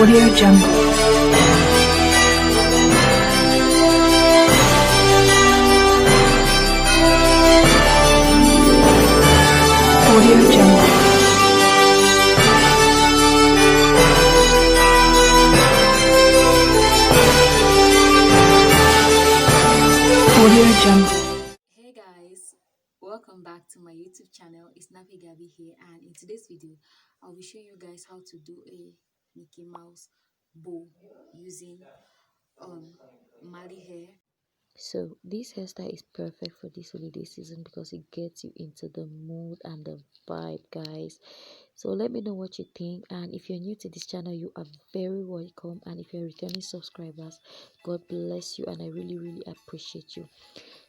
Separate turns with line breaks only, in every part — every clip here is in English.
Audio Jungle. Audio Jungle. Audio Jungle.
Hey guys, welcome back to my YouTube channel. It's Nappy Gabby here, and in today's video I'll be showing you guys how to do a Mickey Mouse bow using Mali hair. So this hairstyle is perfect for this holiday season because it gets you into the mood and the vibe, guys. So let me know what you think, and if you're new to this channel, you are very welcome, and if you're returning subscribers, God bless you, and I really appreciate you.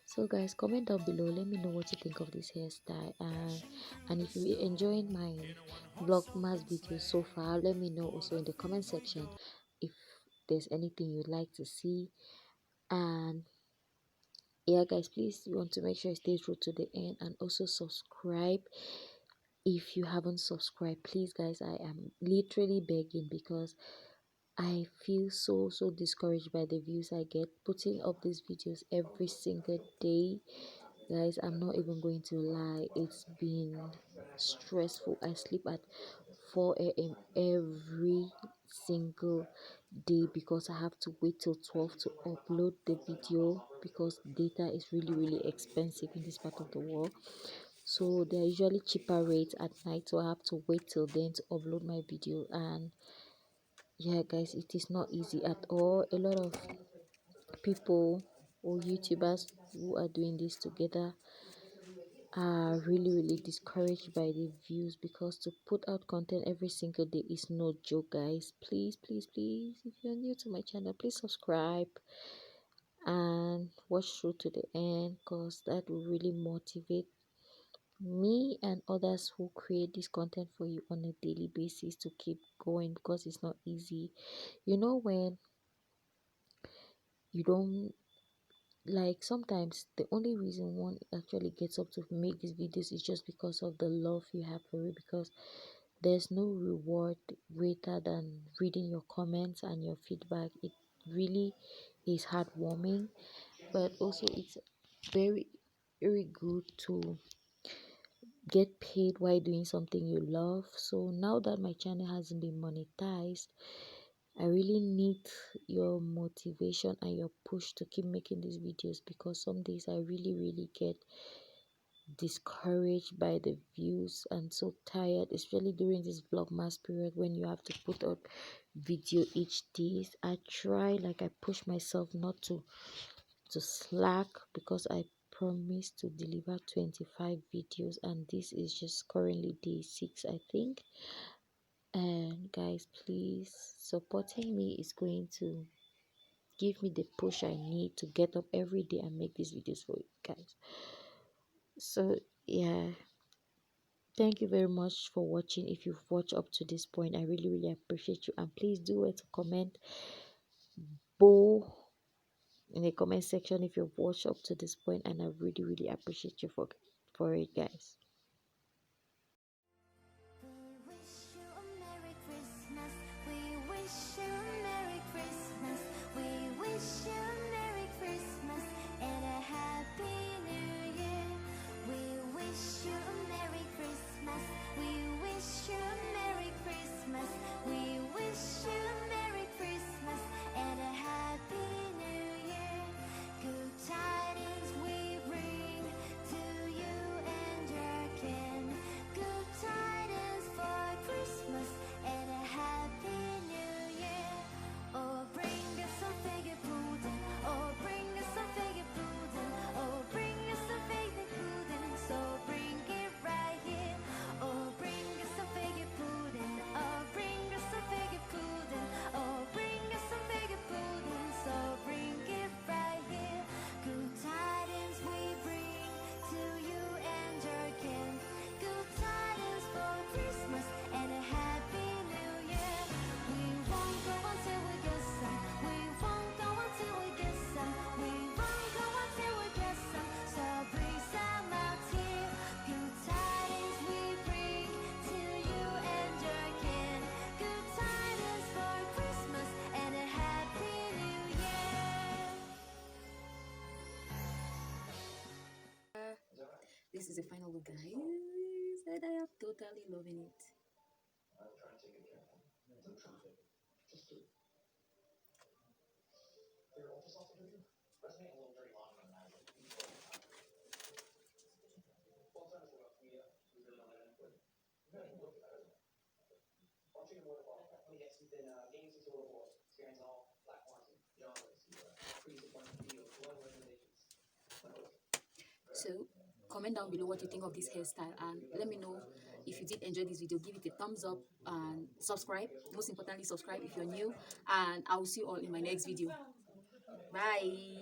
So guys, comment down below, let me know what you think of this hairstyle, and if you're enjoying my Vlogmas video so far, let me know also in the comment section if there's anything you'd like to see. And yeah guys, please, you want to make sure you stay through to the end, and also subscribe if you haven't subscribed. Please guys, I am literally begging because I feel so discouraged by the views I get putting up these videos every single day. Guys, I'm not even going to lie, it's been stressful. I sleep at 4 a.m. every single day because I have to wait till 12 to upload the video because data is really expensive in this part of the world. So there are usually cheaper rates at night, so I have to wait till then to upload my video. And yeah guys, it is not easy at all. A lot of people or YouTubers who are doing this together are really discouraged by the views because to put out content every single day is no joke, guys. Please, if you're new to my channel, please subscribe and watch through to the end because that will really motivate me and others who create this content for you on a daily basis to keep going, because it's not easy. You know, when you don't, like, sometimes the only reason one actually gets up to make these videos is just because of the love you have for it, because there's no reward greater than reading your comments and your feedback. It really is heartwarming, but also it's very good to get paid while doing something you love. So now that my channel hasn't been monetized, I really need your motivation and your push to keep making these videos, because some days I really get discouraged by the views and so tired, especially during this Vlogmas period when you have to put up video each day. I try, like, I push myself not to slack, because I promised to deliver 25 videos, and this is just currently day 6, I think. And guys, please, supporting me is going to give me the push I need to get up every day and make these videos for you guys. So yeah, thank you very much for watching. If you've watched up to this point, I really appreciate you, and please do it to comment bow in the comment section if you've watched up to this point, and I really appreciate you for it, guys. this is the final look, guys, and I am totally loving it. So comment down below what you think of this hairstyle, and let me know if you did enjoy this video. Give it a thumbs up and subscribe. Most importantly, subscribe if you're new, and I will see you all in my next video. Bye.